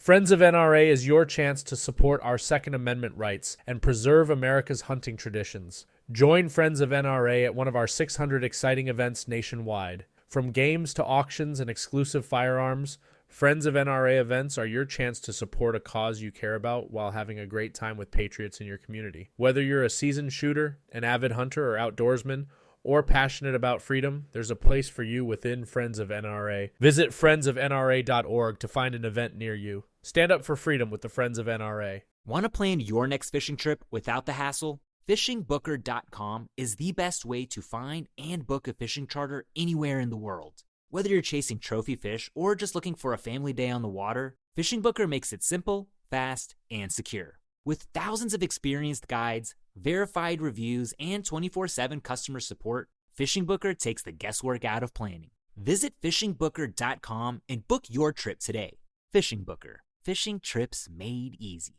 Friends of NRA is your chance to support our Second Amendment rights and preserve America's hunting traditions. Join Friends of NRA at one of our 600 exciting events nationwide. From games to auctions and exclusive firearms, Friends of NRA events are your chance to support a cause you care about while having a great time with patriots in your community. Whether you're a seasoned shooter, an avid hunter or outdoorsman, or passionate about freedom, there's a place for you within Friends of NRA. Visit friendsofnra.org to find an event near you. Stand up for freedom with the Friends of NRA. Want to plan your next fishing trip without the hassle? FishingBooker.com is the best way to find and book a fishing charter anywhere in the world. Whether you're chasing trophy fish or just looking for a family day on the water, Fishing Booker makes it simple, fast, and secure. With thousands of experienced guides, verified reviews, and 24/7 customer support, Fishing Booker takes the guesswork out of planning. Visit FishingBooker.com and book your trip today. Fishing Booker. Fishing trips made easy.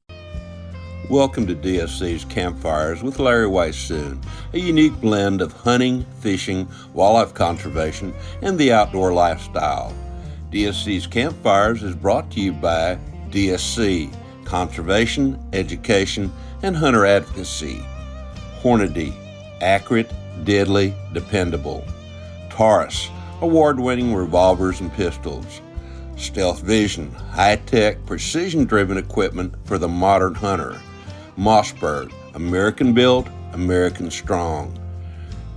Welcome to DSC's Campfires with Larry Weissoon, a unique blend of hunting, fishing, wildlife conservation, and the outdoor lifestyle. DSC's Campfires is brought to you by DSC, Conservation, Education, and Hunter Advocacy. Hornady, accurate, deadly, dependable. Taurus, award-winning revolvers and pistols. Stealth Vision, high-tech, precision-driven equipment for the modern hunter. Mossberg, American-built, American-strong.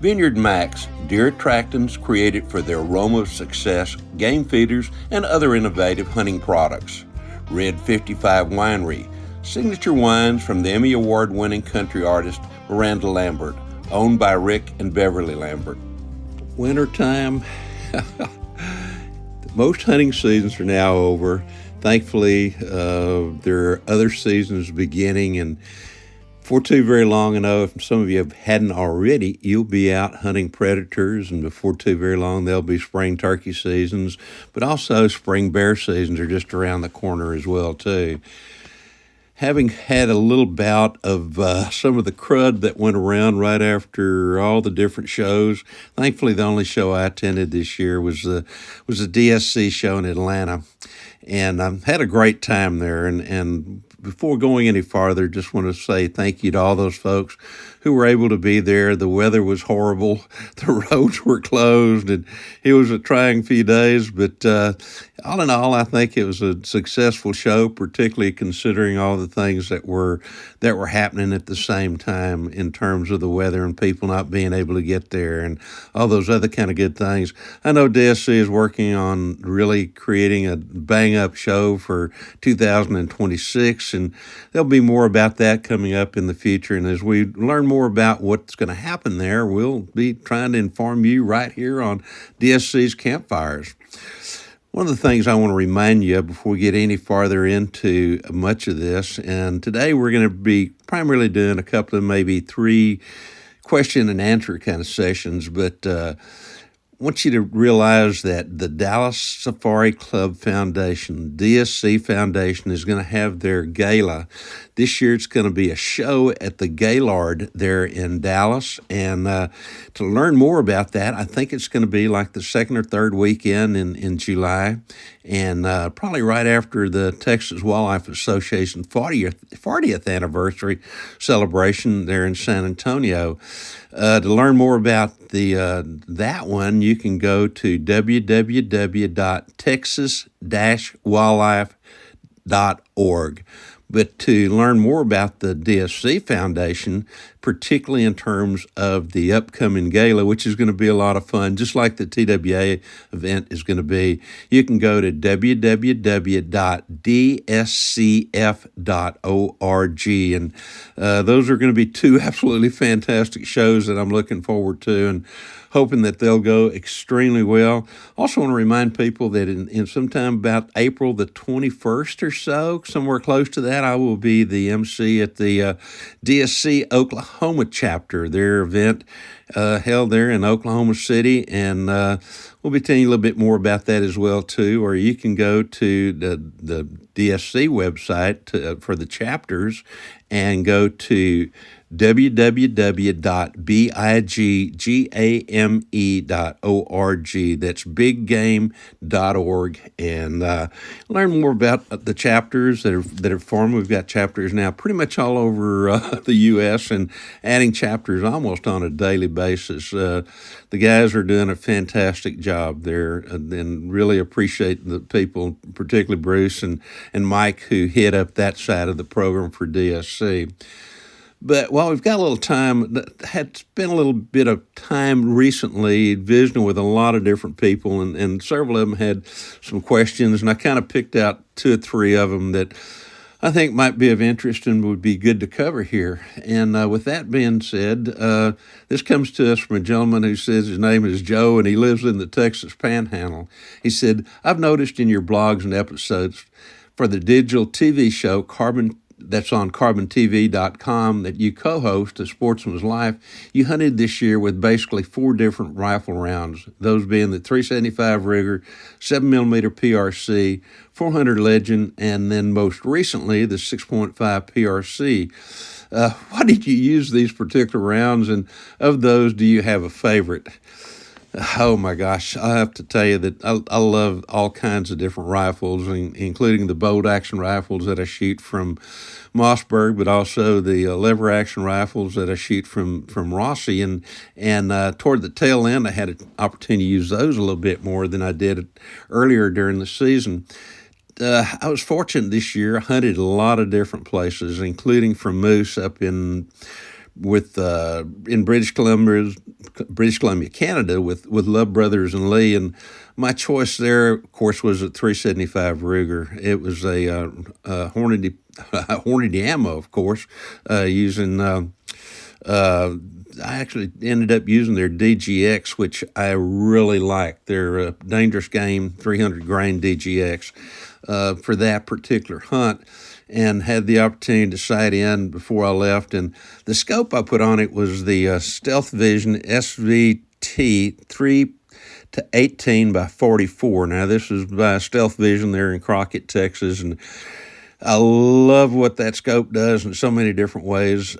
Vineyard Max, deer attractants created for the aroma of success, game feeders, and other innovative hunting products. Red 55 Winery, signature wines from the Emmy Award-winning country artist Miranda Lambert, owned by Rick and Beverly Lambert. Wintertime. Most hunting seasons are now over. Thankfully, there are other seasons beginning, and for too very long, I know if some of you hadn't already, you'll be out hunting predators, and before too very long, there'll be spring turkey seasons, but also spring bear seasons are just around the corner as well, too. Having had a little bout of some of the crud that went around right after all the different shows, thankfully the only show I attended this year was the DSC show in Atlanta, and I had a great time there. And before going any farther, just want to say thank you to all those folks who were able to be there. The weather was horrible. The roads were closed, and it was a trying few days. But all in all, I think it was a successful show, particularly considering all the things that were happening at the same time in terms of the weather and people not being able to get there and all those other kind of good things. I know DSC is working on really creating a bang-up show for 2026, and there'll be more about that coming up in the future. And as we learn more about what's going to happen there, we'll be trying to inform you right here on DSC's Campfires. One of the things I want to remind you of before we get any farther into much of this, and today we're going to be primarily doing a couple of maybe 3 question and answer kind of sessions, but I want you to realize that the Dallas Safari Club Foundation, DSC Foundation, is going to have their gala. This year it's going to be a show at the Gaylord there in Dallas. And to learn more about that, I think it's going to be like the second or third weekend in July. And probably right after the Texas Wildlife Association 40th anniversary celebration there in San Antonio. To learn more about that one, you can go to www.texas-wildlife.org. But to learn more about the DSC Foundation, particularly in terms of the upcoming gala, which is going to be a lot of fun, just like the TWA event is going to be, you can go to www.dscf.org. And those are going to be 2 absolutely fantastic shows that I'm looking forward to and hoping that they'll go extremely well. Also want to remind people that in sometime about April the 21st or so, somewhere close to that, I will be the MC at the DSC Oklahoma chapter, their event held there in Oklahoma City, and we'll be telling you a little bit more about that as well too. Or you can go to the DSC website for the chapters and go to www.biggame.org. That's biggame.org, and learn more about the chapters that are formed. We've got chapters now pretty much all over the U.S. and adding chapters almost on a daily basis. The guys are doing a fantastic job there, and really appreciate the people, particularly Bruce and Mike, who head up that side of the program for DSC. But while we've got a little time, had spent a little bit of time recently visiting with a lot of different people, and several of them had some questions, and I kind of picked out 2 or 3 of them that I think might be of interest and would be good to cover here. And with that being said, this comes to us from a gentleman who says his name is Joe, and he lives in the Texas Panhandle. He said, "I've noticed in your blogs and episodes for the digital TV show Carbon, that's on carbontv.com, that you co-host, A Sportsman's Life, you hunted this year with basically 4 different rifle rounds, those being the 375 Ruger, 7mm PRC, 400 Legend, and then most recently the 6.5 PRC. Why did you use these particular rounds, and of those, do you have a favorite?" Oh my gosh, I have to tell you that I love all kinds of different rifles, including the bolt action rifles that I shoot from Mossberg, but also the lever action rifles that I shoot from Rossi. And toward the tail end, I had an opportunity to use those a little bit more than I did earlier during the season. I was fortunate this year. I hunted a lot of different places, including from moose up in British Columbia, Canada, with Love Brothers and Lee, and my choice there, of course, was a 375 Ruger. It was a Hornady ammo, of course, using. I actually ended up using their DGX, which I really like. Their Dangerous Game 300 grain DGX for that particular hunt, and had the opportunity to sight in before I left. And the scope I put on it was the Stealth Vision SVT 3-18 by 44. Now, this is by Stealth Vision there in Crockett, Texas, and I love what that scope does in so many different ways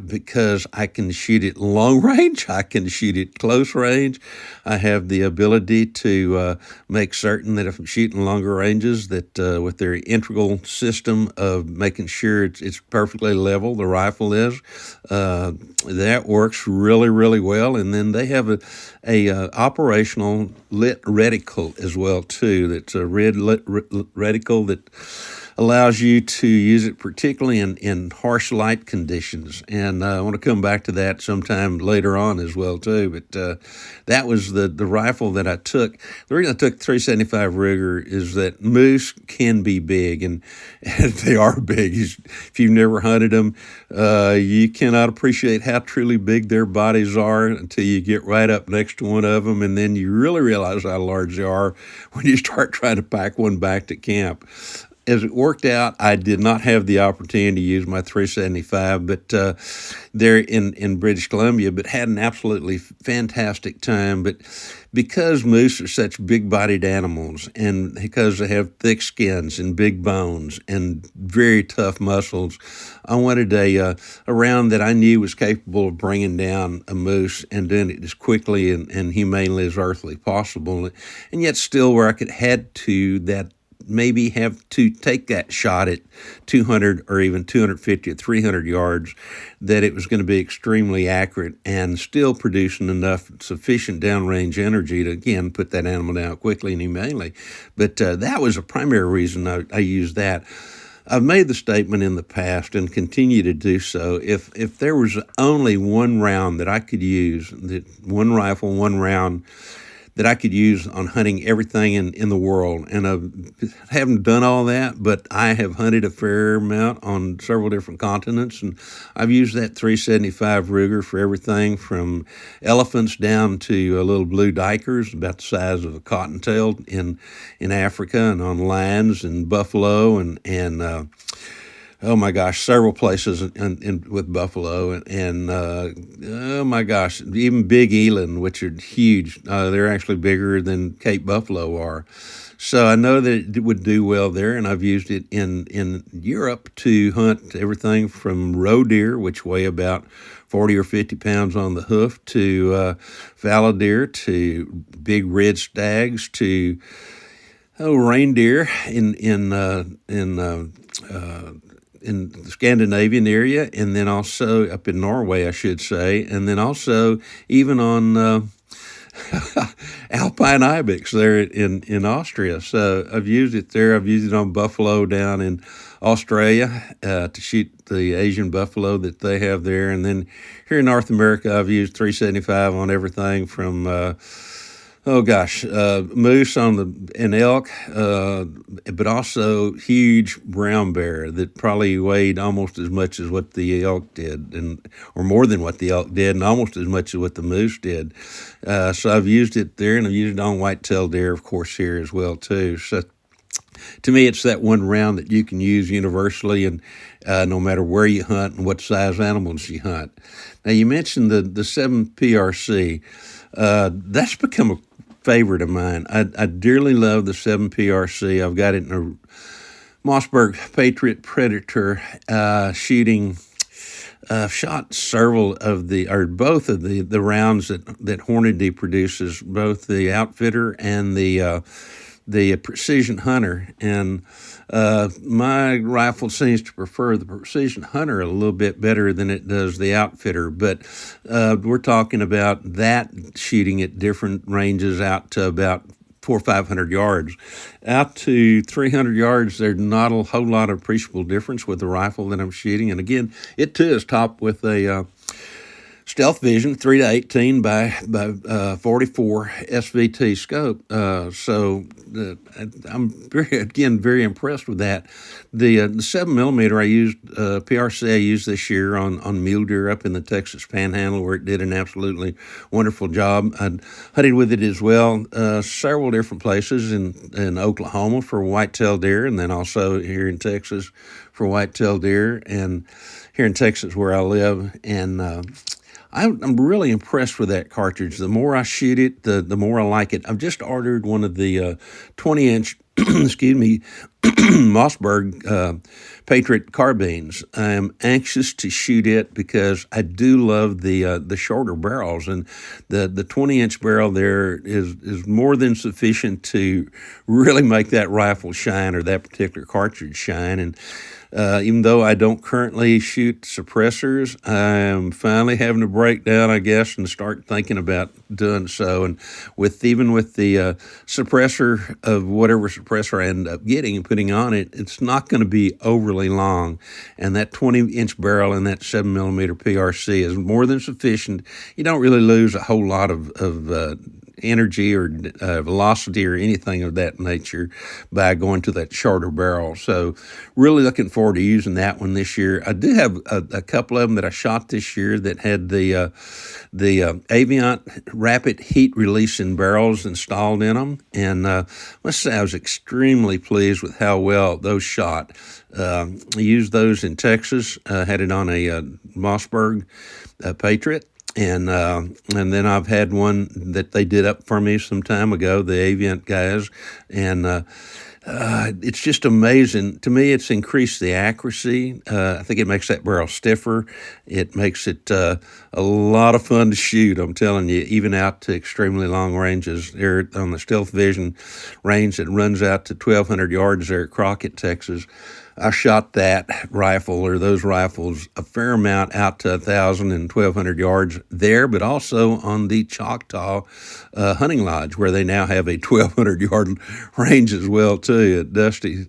because I can shoot it long range, I can shoot it close range. I have the ability to make certain that if I'm shooting longer ranges, that with their integral system of making sure it's perfectly level, the rifle is, that works really, really well. And then they have a operational lit reticle as well too. That's a red lit reticle that allows you to use it particularly in harsh light conditions. And I want to come back to that sometime later on as well too. But that was the rifle that I took. The reason I took 375 Ruger is that moose can be big, and they are big. If you've never hunted them, you cannot appreciate how truly big their bodies are until you get right up next to one of them, and then you really realize how large they are when you start trying to pack one back to camp. As it worked out, I did not have the opportunity to use my 375, but there in British Columbia, but had an absolutely fantastic time. But because moose are such big-bodied animals, and because they have thick skins and big bones and very tough muscles, I wanted a round that I knew was capable of bringing down a moose and doing it as quickly and humanely as earthly possible, and yet still where I could head to that, maybe have to take that shot at 200 or even 250 or 300 yards, that it was going to be extremely accurate and still producing enough sufficient downrange energy to, again, put that animal down quickly and humanely. But that was a primary reason I used that. I've made the statement in the past and continue to do so. If there was only one round that I could use, one rifle, one round that I could use on hunting everything in the world. And I haven't done all that, but I have hunted a fair amount on several different continents, and I've used that 375 Ruger for everything from elephants down to little blue dikers about the size of a cottontail in Africa, and on lands and buffalo and oh my gosh, several places with buffalo, oh my gosh, even big eland, which are huge. They're actually bigger than Cape buffalo are. So I know that it would do well there, and I've used it in Europe to hunt everything from roe deer, which weigh about 40 or 50 pounds on the hoof, to fallow deer, to big red stags, to reindeer in the Scandinavian area, and then also up in Norway, I should say, and then also even on Alpine ibex there in Austria. So I've used it there. I've used it on buffalo down in Australia to shoot the Asian buffalo that they have there, and then here in North America, I've used 375 on everything from moose and elk, but also huge brown bear that probably weighed almost as much as what the elk did, or more than what the elk did, and almost as much as what the moose did. So I've used it there, and I've used it on white-tailed deer, of course, here as well too. So to me, it's that one round that you can use universally, and no matter where you hunt and what size animals you hunt. Now, you mentioned the 7 PRC. That's become a favorite of mine. I dearly love the 7 PRC. I've got it in a Mossberg Patriot Predator shooting. Shot several of both of the rounds that Hornady produces, both the Outfitter and the Precision Hunter, and my rifle seems to prefer the Precision Hunter a little bit better than it does the Outfitter, but we're talking about that shooting at different ranges out to about 400 or 500 yards. Out to 300 yards, there's not a whole lot of appreciable difference with the rifle that I'm shooting, and again, it too is topped with a Stealth Vision 3-18 by 44 SVT scope. I'm very impressed with that. The 7mm I used, PRC I used this year on mule deer up in the Texas Panhandle, where it did an absolutely wonderful job. I hunted with it as well several different places in Oklahoma for white-tailed deer, and then also here in Texas for white-tailed deer, and here in Texas where I live, and I'm really impressed with that cartridge. The more I shoot it, the more I like it. I've just ordered one of the 20-inch, Mossberg Patriot carbines. I am anxious to shoot it because I do love the shorter barrels, and the 20-inch barrel there is more than sufficient to really make that rifle shine, or that particular cartridge shine. And even though I don't currently shoot suppressors, I am finally having to break down, I guess, and start thinking about doing so. And with the suppressor of whatever suppressor I end up getting and putting on it, it's not going to be overly long. And that 20-inch barrel and that 7mm PRC is more than sufficient. You don't really lose a whole lot of energy or velocity or anything of that nature by going to that shorter barrel. So really looking forward to using that one this year. I do have a couple of them that I shot this year that had the Aviant rapid heat releasing barrels installed in them, and I must say I was extremely pleased with how well those shot. I used those in Texas, had it on a Mossberg Patriot. And then I've had one that they did up for me some time ago, the Aviant guys, and it's just amazing. To me, it's increased the accuracy. I think it makes that barrel stiffer. It makes it a lot of fun to shoot, I'm telling you, even out to extremely long ranges. There on the Stealth Vision range that runs out to 1,200 yards there at Crockett, Texas. I shot that rifle, or those rifles, a fair amount out to 1,000 and 1,200 yards there, but also on the Choctaw hunting lodge, where they now have a 1,200-yard range as well, too. Dusty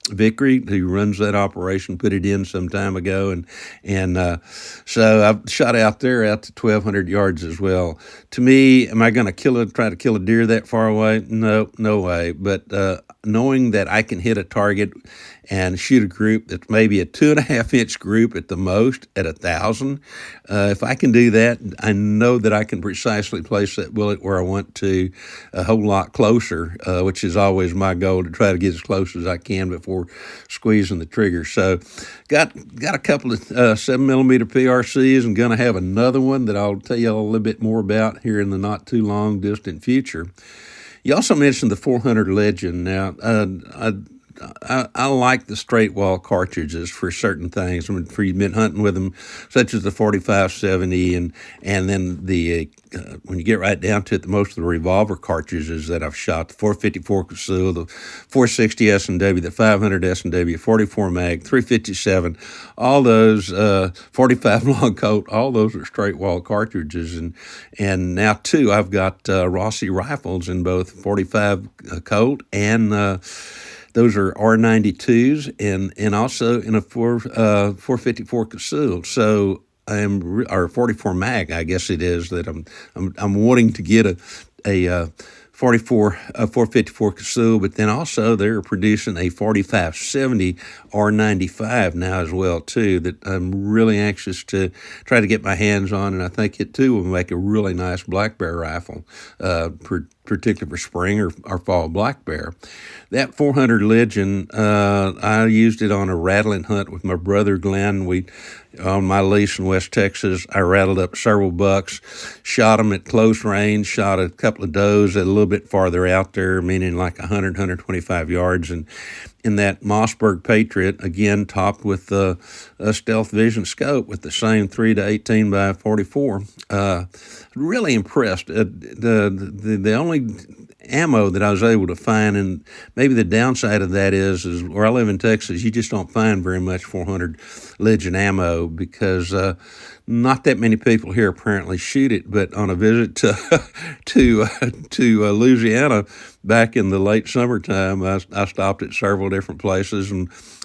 Vickery, who runs that operation, put it in some time ago, and so I've shot out out there out to 1,200 yards as well. To me, am I going to try to kill a deer that far away? No, no way. But knowing that I can hit a target and shoot a group that's maybe a 2.5-inch group at the most at 1,000, if I can do that, I know that I can precisely place that bullet where I want to, a whole lot closer, which is always my goal, to try to get as close as I can before squeezing the trigger. So got a couple of 7mm PRCs, and going to have another one that I'll tell you a little bit more about here in the not too long distant future. You also mentioned the 400 Legend. Now, I like the straight wall cartridges for certain things. I mean, for you've been hunting with them, such as the 45-70, and then the when you get right down to it, most of the revolver cartridges that I've shot, the 454 Casull, the 460 S&W, the 500 S&W, 44 mag, 357, all those 45 long Colt, all those are straight wall cartridges, and now too I've got Rossi rifles in both 45 Colt and those are R92s and also in a 454 Casull. So or 44 mag, I guess it is, that I'm wanting to get a 454 Casull, but then also they're producing a 45-70 R95 now as well too, that I'm really anxious to try to get my hands on, and I think it too will make a really nice black bear rifle, particularly for spring or fall black bear. That 400 Legend, I used it on a rattling hunt with my brother Glenn. On my lease in West Texas, I rattled up several bucks, shot them at close range, shot a couple of does at a little bit farther out there, meaning like 100, 125 yards. And in that Mossberg Patriot, again, topped with a Stealth Vision scope with the same 3-18 by 44. Really impressed. The only ammo that I was able to find, and maybe the downside of that is where I live in Texas, you just don't find very much 400 Legend ammo because not that many people here apparently shoot it. But on a visit to Louisiana back in the late summertime, I stopped at several different places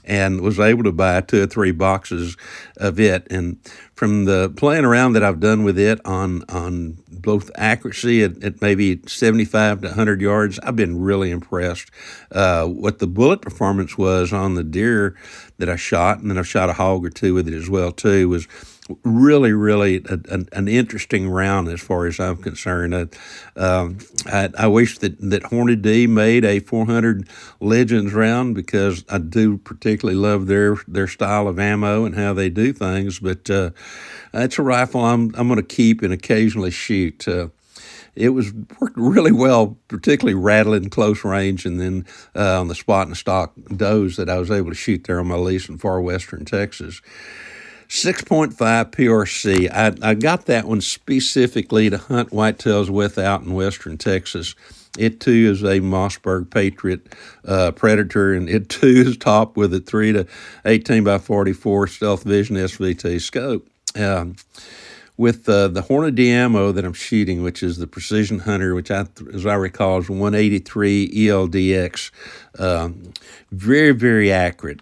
and was able to buy 2 or 3 boxes of it. And from the playing around that I've done with it on both accuracy at maybe 75 to 100 yards, I've been really impressed. What the bullet performance was on the deer that I shot, and then I've shot a hog or two with it as well too, was really, really an interesting round as far as I'm concerned. I wish that Horned D made a 400 Legends round, because I do particularly love their style of ammo and how they do things. But it's a rifle I'm going to keep and occasionally shoot. It worked really well, particularly rattling close range, and then on the spot and stock does that I was able to shoot there on my lease in far western Texas. 6.5 PRC. I got that one specifically to hunt whitetails with out in western Texas. It too is a Mossberg Patriot Predator, and it too is topped with a 3-18 by 44 Stealth Vision SVT scope. With the Horned D ammo that I'm shooting, which is the Precision Hunter, which as I recall is 183 ELDX, very, very accurate.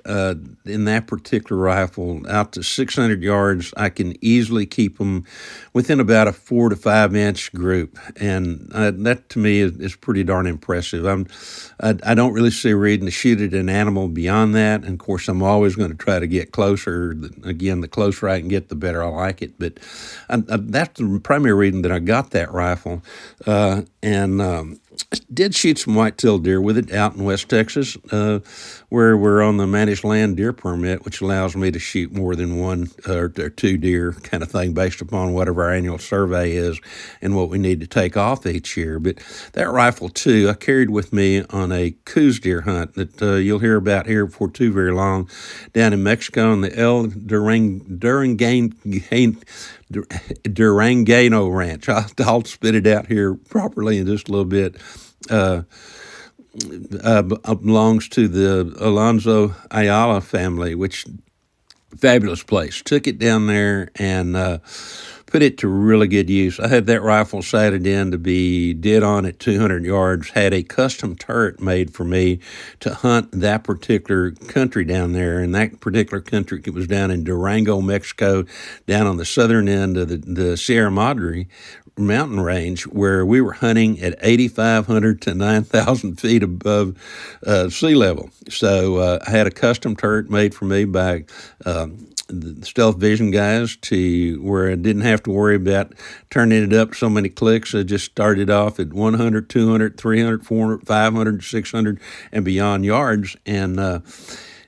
In that particular rifle, out to 600 yards, I can easily keep them within about a 4 to 5 inch group, and that to me is pretty darn impressive. I don't really see a reason to shoot at an animal beyond that, and of course I'm always going to try to get closer. Again, the closer I can get, the better I like it. But that's the primary reason that I got that rifle, and did shoot some whitetail deer with it out in West Texas, where we're on the managed land deer permit, which allows me to shoot more than 1 or 2 deer kind of thing based upon whatever our annual survey is and what we need to take off each year. But that rifle, too, I carried with me on a Coues deer hunt that you'll hear about here before too very long down in Mexico on the El Durangano Ranch. I'll spit it out here properly in just a little bit. Belongs to the Alonso Ayala family, which fabulous place. Took it down there and put it to really good use. I had that rifle sighted in to be dead on at 200 yards, had a custom turret made for me to hunt that particular country down there. And that particular country, it was down in Durango, Mexico, down on the southern end of the Sierra Madre mountain range, where we were hunting at 8,500 to 9,000 feet above sea level. So I had a custom turret made for me by the Stealth Vision guys, to where I didn't have to worry about turning it up so many clicks. I just started off at 100, 200, 300, 400, 500, 600, and beyond yards. And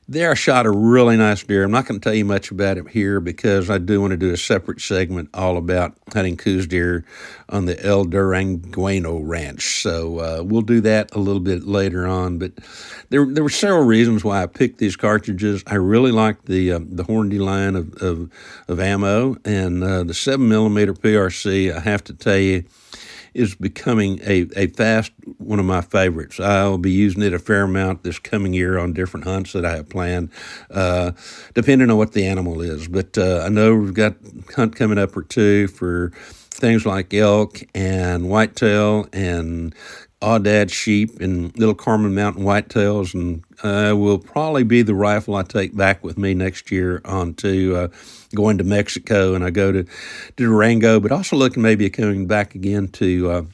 there I shot a really nice deer. I'm not going to tell you much about it here because I do want to do a separate segment all about hunting Coues deer on the El Durangueno Ranch. So we'll do that a little bit later on. But there were several reasons why I picked these cartridges. I really liked the Hornady line of ammo, and the 7mm PRC, I have to tell you, is becoming a fast one of my favorites. I'll be using it a fair amount this coming year on different hunts that I have planned, depending on what the animal is. But I know we've got a hunt coming up or two for things like elk and whitetail and aoudad sheep and Little Carmen Mountain whitetails, and will probably be the rifle I take back with me next year on to going to Mexico, and I go to Durango, but also looking maybe at coming back again to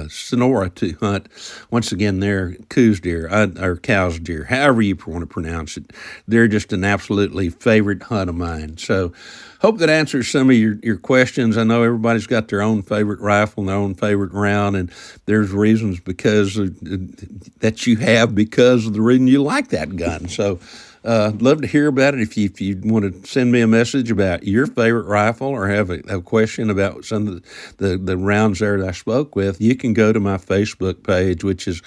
Sonora to hunt once again there Coues deer, or Coues deer, however you want to pronounce it. They're just an absolutely favorite hunt of mine. So hope that answers some of your questions. I know everybody's got their own favorite rifle and their own favorite round, and there's reasons that you have because of the reason you like that gun. So love to hear about it. If you want to send me a message about your favorite rifle or have a question about some of the rounds there that I spoke with, you can go to my Facebook page, which is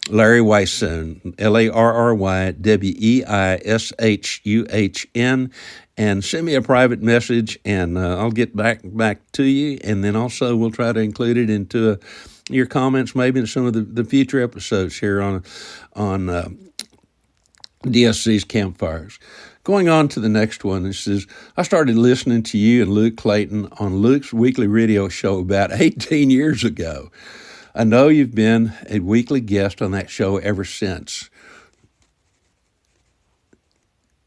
Larry Weishuhn, LarryWeishuhn, and send me a private message, and I'll get back to you. And then also we'll try to include it into your comments, maybe in some of the future episodes here on DSC's Campfires. Going on to the next one, it says, I started listening to you and Luke Clayton on Luke's weekly radio show about 18 years ago. I know you've been a weekly guest on that show ever since.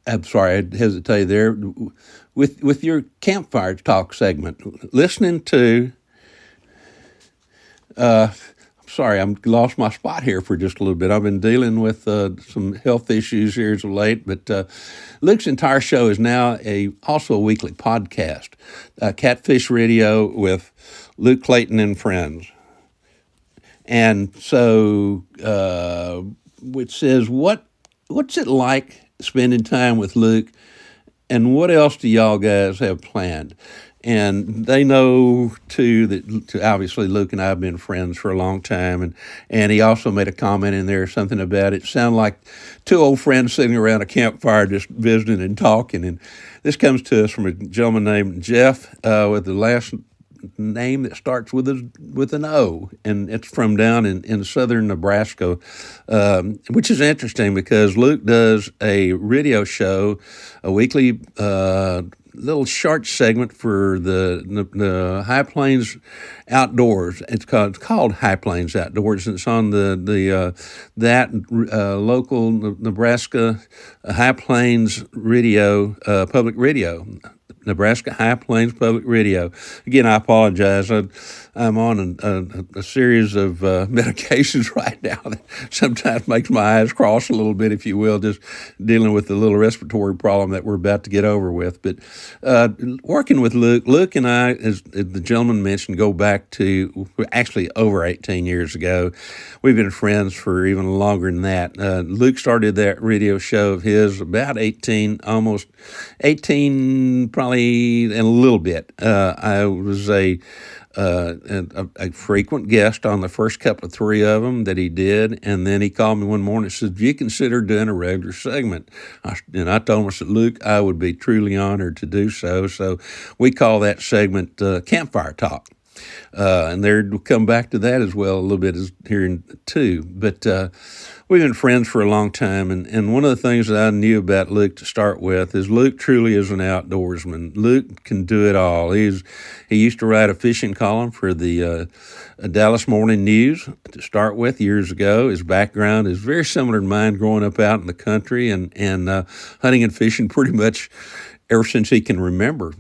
I'm sorry, I hesitate there. With your Campfire Talk segment, listening to... Sorry, I'm lost my spot here for just a little bit. I've been dealing with some health issues here as of late, but Luke's entire show is now also a weekly podcast, Catfish Radio with Luke Clayton and friends. And so it says, what's it like spending time with Luke, and what else do y'all guys have planned? And they know, too, that obviously Luke and I have been friends for a long time. And he also made a comment in there, something about it sounded like two old friends sitting around a campfire just visiting and talking. And this comes to us from a gentleman named Jeff with the last name that starts with an O. And it's from down in southern Nebraska, which is interesting because Luke does a radio show, a weekly little short segment for the High Plains Outdoors. It's called High Plains Outdoors. It's on the local Nebraska High Plains Radio, public radio. Nebraska High Plains Public Radio. Again, I apologize. I'm on a series of medications right now that sometimes makes my eyes cross a little bit, if you will, just dealing with the little respiratory problem that we're about to get over with. But working with Luke and I, as the gentleman mentioned, go back to actually over 18 years ago. We've been friends for even longer than that. Luke started that radio show of his about 18, probably, and a little bit. I was a frequent guest on the first couple of three of them that he did, and then he called me one morning and said, "Do you consider doing a regular segment?" And I told him, I said, "Luke, I would be truly honored to do so." So we call that segment Campfire Talk. And we'll come back to that as well a little bit here too. But we've been friends for a long time, and one of the things that I knew about Luke to start with is Luke truly is an outdoorsman. Luke can do it all. He used to write a fishing column for the Dallas Morning News to start with years ago. His background is very similar to mine, growing up out in the country and hunting and fishing pretty much ever since he can remember.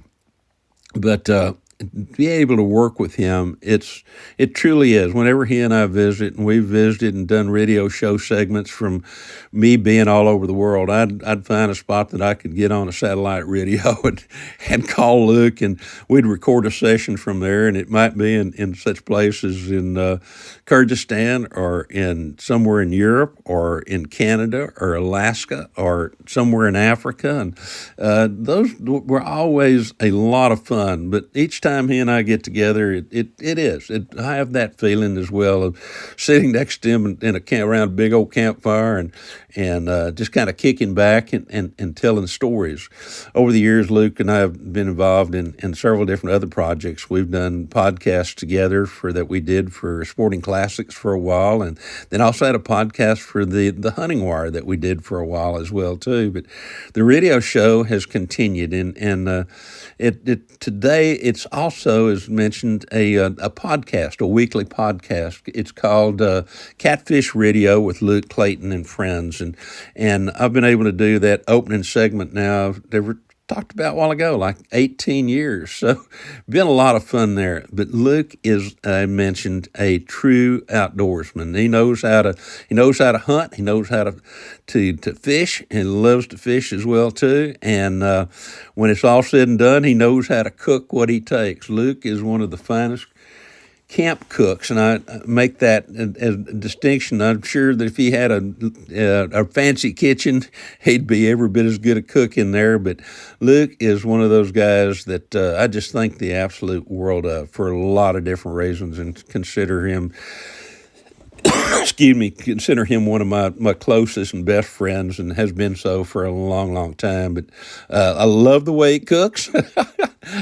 But be able to work with him, it truly is. Whenever he and I visit, and we've visited and done radio show segments from me being all over the world, I'd find a spot that I could get on a satellite radio and call Luke, and we'd record a session from there, and it might be in such places in Kyrgyzstan or in somewhere in Europe or in Canada or Alaska or somewhere in Africa, and those were always a lot of fun. But each time he and I get together, I have that feeling as well of sitting next to him around a big old campfire and just kind of kicking back and telling stories. Over the years, Luke and I have been involved in several different other projects. We've done podcasts together that we did for Sporting Classics for a while, and then also had a podcast for the Hunting Wire that we did for a while as well too. But the radio show has continued, and today it's also, as mentioned, a podcast, a weekly podcast. It's called Catfish Radio with Luke Clayton and Friends. And I've been able to do that opening segment now. They were talked about a while ago, like 18 years. So been a lot of fun there. But Luke is, I mentioned, a true outdoorsman. He knows how to hunt. He knows how to fish, and loves to fish as well too. And when it's all said and done, he knows how to cook what he takes. Luke is one of the finest camp cooks, and I make that as a distinction. I'm sure that if he had a fancy kitchen, he'd be every bit as good a cook in there. But Luke is one of those guys that I just think the absolute world of for a lot of different reasons, and consider him one of my closest and best friends, and has been so for a long, long time. But I love the way he cooks.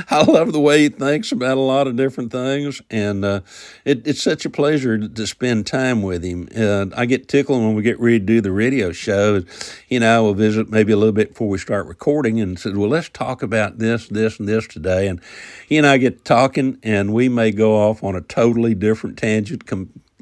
I love the way he thinks about a lot of different things, and it's such a pleasure to spend time with him. I get tickled when we get ready to do the radio show. We'll visit maybe a little bit before we start recording, and said, well, let's talk about this, this, and this today. And he and I get talking, and we may go off on a totally different tangent,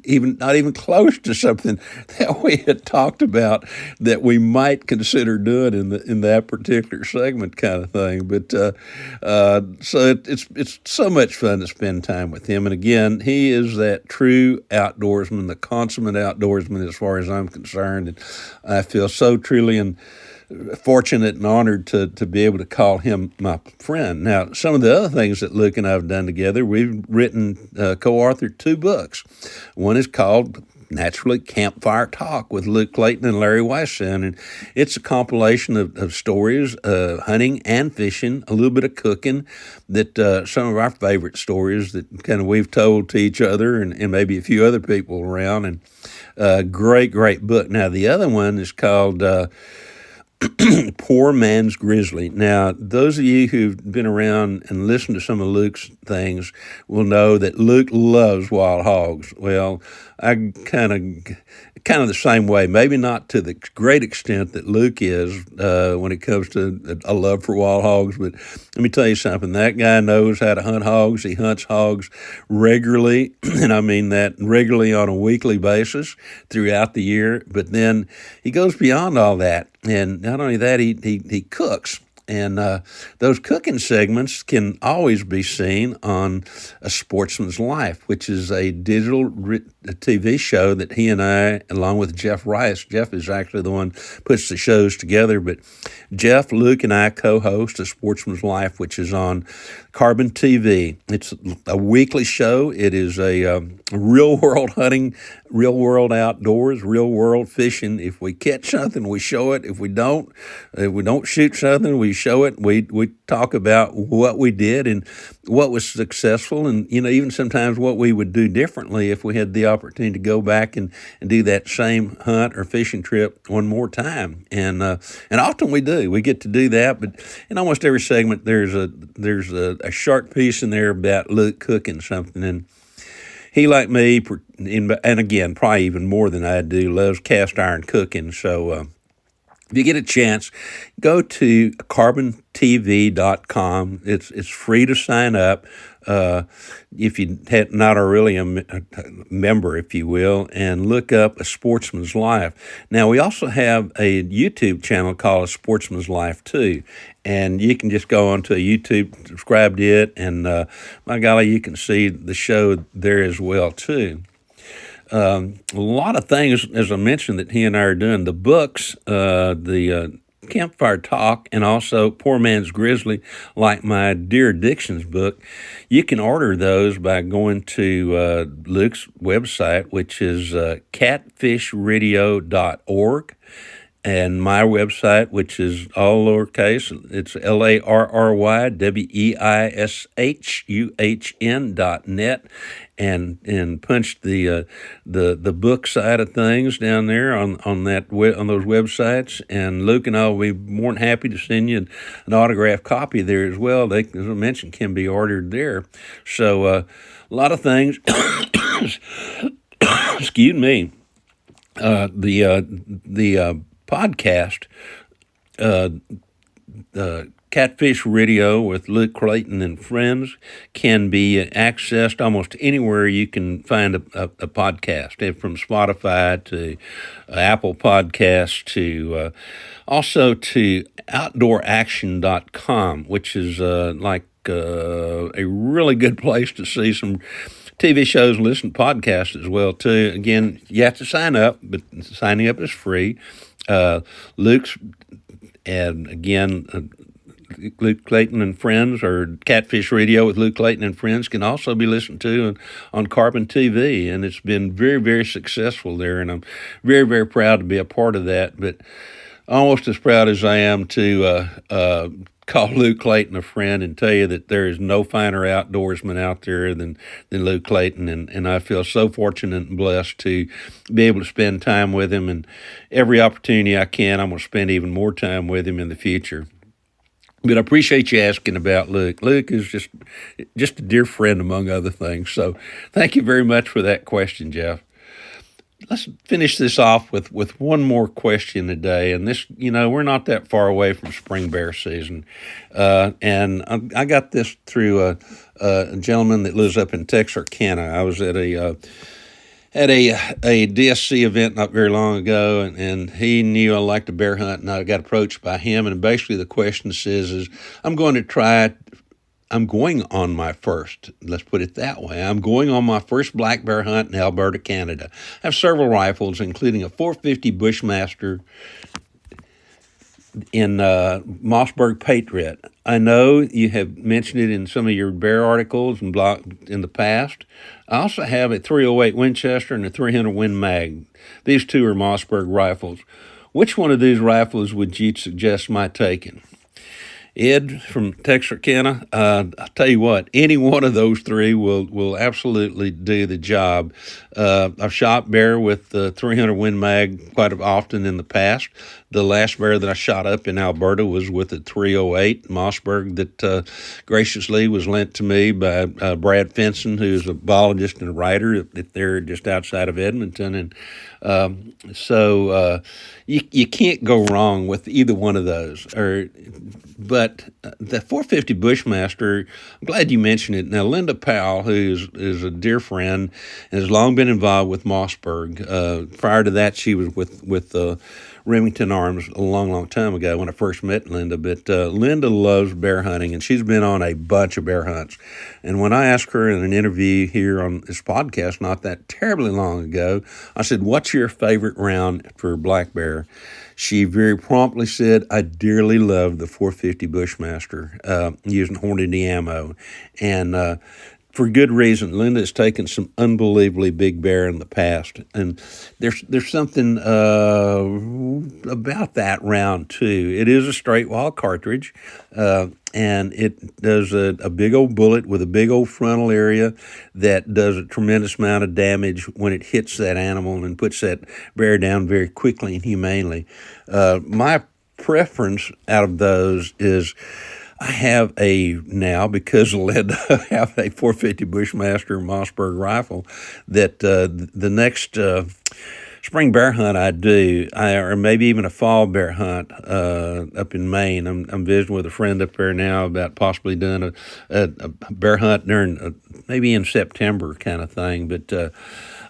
not even close to something that we had talked about that we might consider doing in that particular segment, kind of thing. But so it's so much fun to spend time with him. And again, he is that true outdoorsman, the consummate outdoorsman as far as I'm concerned. And I feel so truly fortunate and honored to be able to call him my friend. Now, some of the other things that Luke and I have done together, we've written, co-authored 2 books. One is called, naturally, Campfire Talk with Luke Clayton and Larry Weisson, and it's a compilation of stories, hunting and fishing, a little bit of cooking, that some of our favorite stories that kind of we've told to each other and maybe a few other people around, and great book. Now, the other one is called Poor Man's Grizzly. Now, those of you who've been around and listened to some of Luke's things will know that Luke loves wild hogs. Well, I kind of the same way, maybe not to the great extent that Luke is when it comes to a love for wild hogs, but let me tell you something. That guy knows how to hunt hogs. He hunts hogs regularly, and I mean that regularly on a weekly basis throughout the year. But then he goes beyond all that, and not only that, he cooks. And those cooking segments can always be seen on A Sportsman's Life, which is a digital TV show that he and I, along with Jeff Rice, Jeff is actually the one who puts the shows together, but Jeff, Luke, and I co-host A Sportsman's Life, which is on Carbon TV. It's a weekly show. It is a real-world hunting, real-world outdoors, real-world fishing. If we catch something, we show it. If we don't shoot something, we We show it. We talk about what we did and what was successful, and even sometimes what we would do differently if we had the opportunity to go back and do that same hunt or fishing trip one more time. And often we do. We get to do that. But in almost every segment, there's a short piece in there about Luke cooking something. And he, like me, and again, probably even more than I do, loves cast iron cooking. So if you get a chance, go to carbontv.com. It's free to sign up if you had not already a member, if you will, and look up A Sportsman's Life. Now, we also have a YouTube channel called A Sportsman's Life, too. And you can just go onto YouTube, subscribe to it, and my golly, you can see the show there as well, too. A lot of things, as I mentioned, that he and I are doing. The books, the Campfire Talk, and also Poor Man's Grizzly, like my Deer Addictions book. You can order those by going to Luke's website, which is catfishradio.org. And my website, which is all lowercase, it's LARRYWEISHUHN.net, and punch the book side of things down there on those websites. And Luke and I will be more than happy to send you an autographed copy there as well. They, as I mentioned, can be ordered there. So a lot of things. Excuse me. The podcast, Catfish Radio with Luke Clayton and Friends, can be accessed almost anywhere you can find a podcast, from Spotify to Apple Podcasts to also to OutdoorAction.com, which is like a really good place to see some TV shows and listen to podcasts as well, too. Again, you have to sign up, but signing up is free. Luke's, and again, Luke Clayton and Friends, or Catfish Radio with Luke Clayton and Friends, can also be listened to on Carbon TV, and it's been very, very successful there, and I'm very, very proud to be a part of that, but almost as proud as I am to call Luke Clayton a friend and tell you that there is no finer outdoorsman out there than Luke Clayton, and I feel so fortunate and blessed to be able to spend time with him, and every opportunity I can, I'm going to spend even more time with him in the future. But I appreciate you asking about Luke. Luke is just a dear friend, among other things. So thank you very much for that question, Jeff. Let's finish this off with one more question today. And this, we're not that far away from spring bear season. And I got this through a gentleman that lives up in Texarkana. I was at a DSC event not very long ago, and he knew I liked to bear hunt, and I got approached by him. And basically the question is I'm going on my first, let's put it that way, I'm going on my first black bear hunt in Alberta, Canada. I have several rifles, including a 450 Bushmaster in Mossberg Patriot. I know you have mentioned it in some of your bear articles and blog in the past. I also have a 308 Winchester and a 300 Win Mag. These two are Mossberg rifles. Which one of these rifles would you suggest my taking? Ed from Texarkana, I'll tell you what, any one of those three will absolutely do the job. I've shot bear with the 300 Win Mag quite often in the past. The last bear that I shot up in Alberta was with a 308 Mossberg that graciously was lent to me by Brad Fenson, who's a biologist and a writer there just outside of Edmonton. And so you can't go wrong with either one of those. But the 450 Bushmaster, I'm glad you mentioned it. Now, Linda Powell, who is a dear friend and has long been involved with Mossberg. Prior to that, she was with Remington Arms a long, long time ago when I first met Linda. But Linda loves bear hunting, and she's been on a bunch of bear hunts. And when I asked her in an interview here on this podcast not that terribly long ago, I said, "What's your favorite round for black bear?" She very promptly said, "I dearly love the 450 Bushmaster using Hornady ammo." And for good reason. Linda has taken some unbelievably big bear in the past, and there's something about that round too. It is a straight wall cartridge, and it does a big old bullet with a big old frontal area that does a tremendous amount of damage when it hits that animal and puts that bear down very quickly and humanely. My preference out of those is I have now, because of lead, I have a 450 Bushmaster Mossberg rifle that the next spring bear hunt I do, or maybe even a fall bear hunt up in Maine. I'm visiting with a friend up there now about possibly doing a bear hunt during maybe in September kind of thing. But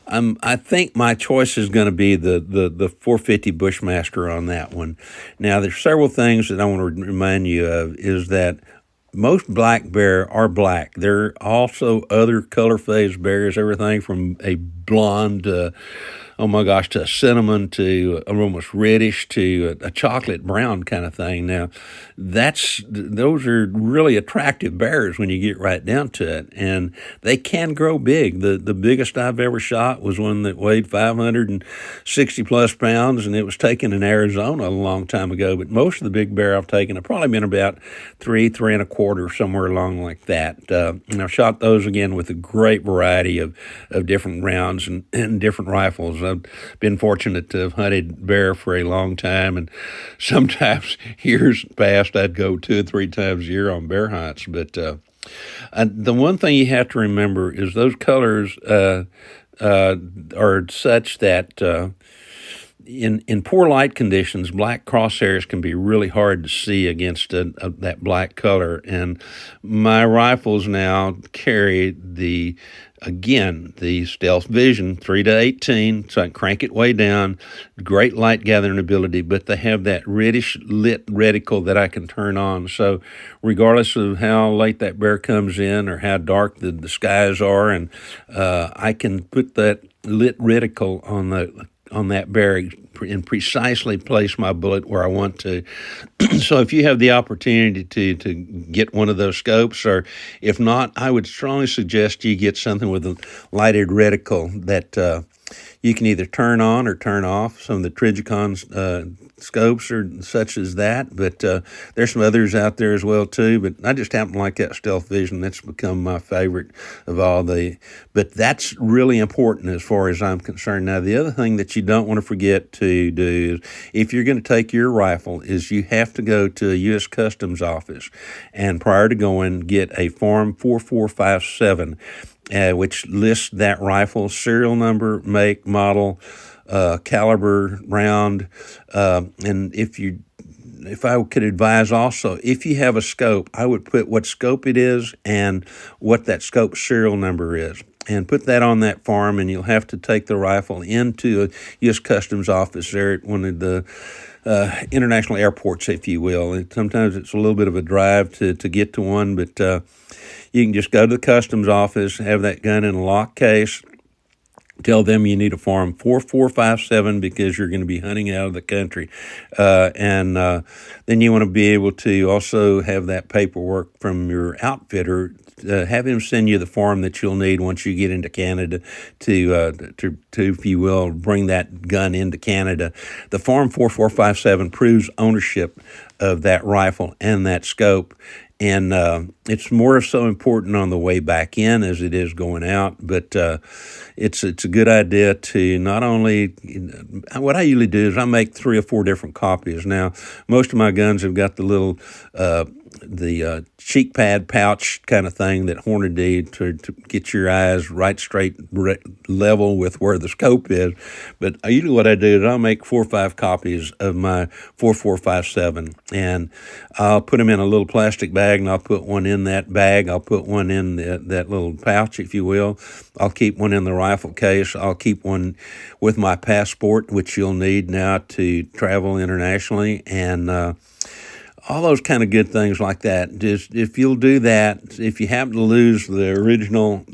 I think my choice is going to be the 450 Bushmaster on that one. Now, there's several things that I want to remind you of. Is that most black bear are black. There are also other color phase bears, everything from a blonde to a cinnamon to almost reddish to a chocolate brown kind of thing. Now, those are really attractive bears when you get right down to it, and they can grow big. The biggest I've ever shot was one that weighed 560 plus pounds, and it was taken in Arizona a long time ago. But most of the big bear I've taken have probably been about 3.25, somewhere along like that. And I've shot those again with a great variety of different rounds and different rifles. I've been fortunate to have hunted bear for a long time, and sometimes years past I'd go 2 or 3 times a year on bear hunts. But the one thing you have to remember is those colors are such that in poor light conditions, black crosshairs can be really hard to see against that black color. And my rifles now carry the Stealth Vision 3-18, so I can crank it way down, great light gathering ability, but they have that reddish lit reticle that I can turn on. So regardless of how late that bear comes in or how dark the skies are, and I can put that lit reticle on that bear and precisely place my bullet where I want to. So if you have the opportunity to get one of those scopes, or if not, I would strongly suggest you get something with a lighted reticle that you can either turn on or turn off. Some of the Trijicon scopes are such as that, but there's some others out there as well too. But I just happen to like that Stealth Vision. That's become my favorite of all but that's really important as far as I'm concerned. Now, the other thing that you don't want to forget to do is, if you're going to take your rifle, is you have to go to a U.S. Customs office, and prior to going, get a Form 4457, which lists that rifle, serial number, make, model, caliber, round, and if I could advise also, if you have a scope, I would put what scope it is and what that scope serial number is, and put that on that form, and you'll have to take the rifle into a U.S. Customs office there at one of the international airports, if you will. And sometimes it's a little bit of a drive to get to one, but you can just go to the customs office, have that gun in a lock case, tell them you need a Form 4457 because you're going to be hunting out of the country. And then you want to be able to also have that paperwork from your outfitter. Have him send you the form that you'll need once you get into Canada to, if you will, bring that gun into Canada. The Form 4457 proves ownership of that rifle and that scope. And it's more so important on the way back in as it is going out. But it's a good idea to not only, what I usually do is I make 3 or 4 different copies. Now, most of my guns have got the little cheek pad pouch kind of thing that Hornady to get your eyes right straight level with where the scope is. But usually what I do is I'll make 4 or 5 copies of my 4457, and I'll put them in a little plastic bag, and I'll put one in that bag. I'll put one in that little pouch, if you will. I'll keep one in the rifle case. I'll keep one with my passport, which you'll need now to travel internationally, and all those kind of good things like that. Just if you'll do that, if you happen to lose the original,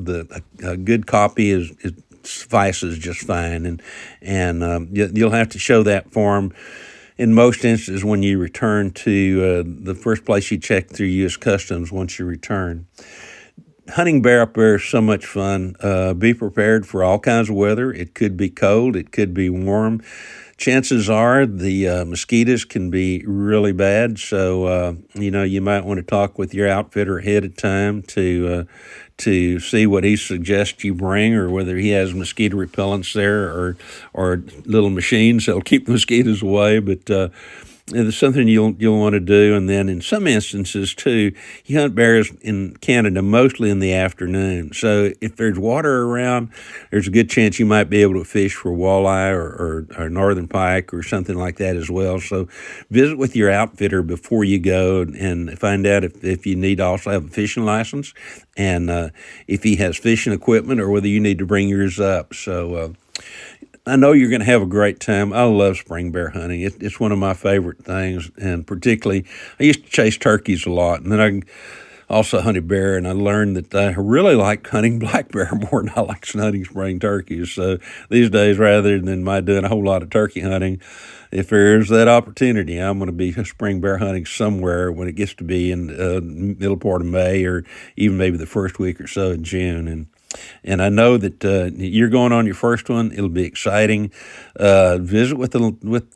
a good copy suffices just fine, and you'll have to show that form in most instances when you return to the first place you check through U.S. Customs once you return. hunting bear up there is so much fun. Be prepared for all kinds of weather. It could be cold. It could be warm. Chances are the mosquitoes can be really bad. So, you might want to talk with your outfitter ahead of time to see what he suggests you bring, or whether he has mosquito repellents there, or little machines that'll keep the mosquitoes away. But it's something you'll want to do. And then in some instances too, you hunt bears in Canada mostly in the afternoon. So if there's water around, there's a good chance you might be able to fish for walleye or northern pike or something like that as well. So visit with your outfitter before you go and find out if you need to also have a fishing license, and if he has fishing equipment, or whether you need to bring yours up. So I know you're going to have a great time. I love spring bear hunting. It's one of my favorite things, and particularly I used to chase turkeys a lot, and then I also hunted bear, and I learned that I really like hunting black bear more than I like hunting spring turkeys. So these days, rather than my doing a whole lot of turkey hunting, if there's that opportunity, I'm going to be spring bear hunting somewhere when it gets to be in the middle part of May, or even maybe the first week or so in June. And I know that you're going on your first one. It'll be exciting. Visit with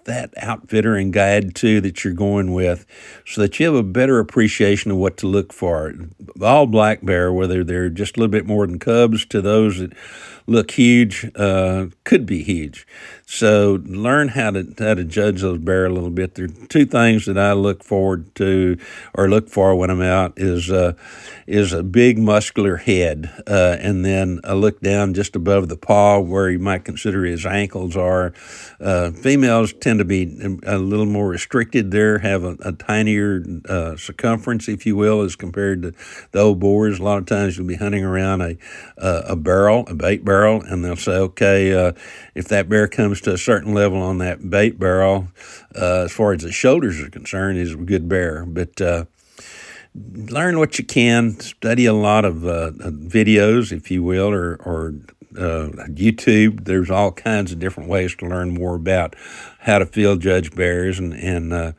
that outfitter and guide too that you're going with, so that you have a better appreciation of what to look for. All black bear, whether they're just a little bit more than cubs to those that look huge, could be huge. So learn how to judge those bear a little bit. There are two things that I look forward to, or look for when I'm out, is a big muscular head, and then I look down just above the paw where you might consider his ankles are. Females tend to be a little more restricted there, have a tinier circumference, if you will, as compared to the old boars. A lot of times you'll be hunting around a barrel, a bait barrel, and they'll say, okay, if that bear comes to a certain level on that bait barrel, as far as the shoulders are concerned, he's a good bear. But learn what you can, study a lot of videos, if you will, or YouTube. There's all kinds of different ways to learn more about how to field judge bears, and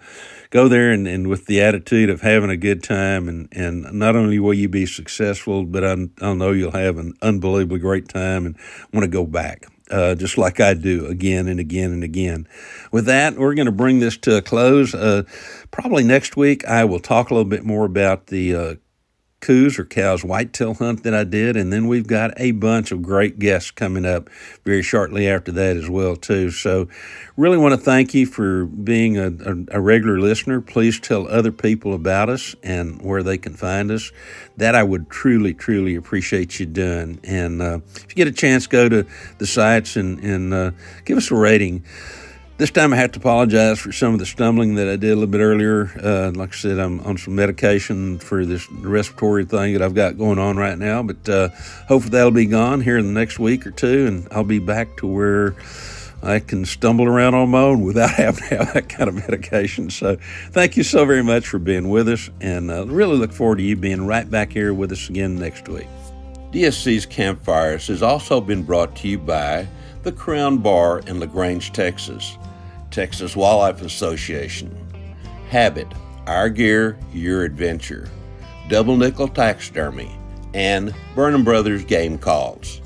go there and with the attitude of having a good time, and not only will you be successful, but I'll know you'll have an unbelievably great time and want to go back. Just like I do again and again and again. With that, we're going to bring this to a close. Probably next week, I will talk a little bit more about the Coues or Cow's whitetail hunt that I did, and then we've got a bunch of great guests coming up very shortly after that as well too. So really want to thank you for being a regular listener. Please tell other people about us and where they can find us. That I would truly, truly appreciate you doing. And if you get a chance, go to the sites and give us a rating. This time I have to apologize for some of the stumbling that I did a little bit earlier. Like I said, I'm on some medication for this respiratory thing that I've got going on right now, but hopefully that'll be gone here in the next week or two, and I'll be back to where I can stumble around on my own without having to have that kind of medication. So thank you so very much for being with us, and really look forward to you being right back here with us again next week. DSC's Campfires has also been brought to you by the Crown Bar in LaGrange, Texas, Texas Wildlife Association, Habit, Our Gear, Your Adventure, Double Nickel Taxidermy, and Burnham Brothers Game Calls.